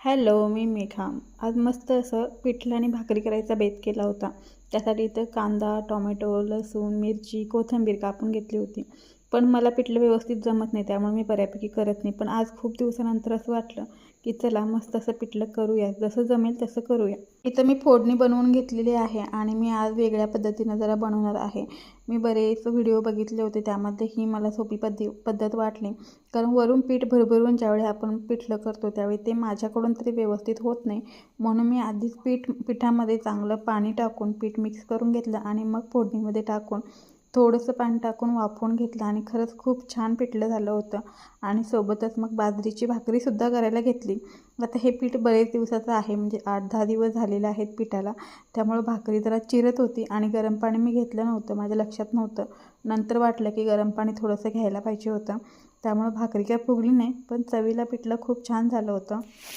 Hello, मी मेघा. आज मस्त असं पिठलं आणि भाकरी करायचा बेत केला होता. त्यासाठी इथं कांदा, टोमॅटो, लसूण, मिरची, कोथिंबीर कापून घेतली होती. पण मला पिठलं व्यवस्थित जमत नाही, त्यामुळे मी बऱ्यापैकी करत नाही. पण आज खूप दिवसानंतर असं वाटलं की चला मस्त असं पिठलं करूया, जसं जमेल तसं करूया. इथं मी फोडणी बनवून घेतलेली आहे आणि मी आज वेगळ्या पद्धतीनं जरा बनवणार आहे. मी बरेच व्हिडिओ बघितले होते, त्यामध्ये ही मला सोपी पद्धत वाटली. कारण वरून पीठ भरभरून ज्यावेळी आपण पिठलं करतो त्यावेळी ते माझ्याकडून तरी व्यवस्थित होत नाही. म्हणून मी आधीच पिठामध्ये चांगलं पाणी टाकून पीठ मिक्स करून घेतलं आणि मग फोडणीमध्ये टाकून थोडंसं पाणी टाकून वाफवून घेतलं आणि खरंच खूप छान पिठलं झालं होतं. आणि सोबतच मग बाजरीची भाकरीसुद्धा करायला घेतली. आता हे पीठ बरेच दिवसाचं आहे, म्हणजे 8-10 दिवस झालेले आहेत पिठाला. त्यामुळं भाकरी जरा चिरत होती आणि गरम पाणी मी घेतलं नव्हतं, माझ्या लक्षात नव्हतं. नंतर वाटलं की गरम पाणी थोडंसं घ्यायला पाहिजे होतं. त्यामुळं भाकरी काय फुगली नाही, पण चवीला पिठलं खूप छान झालं होतं.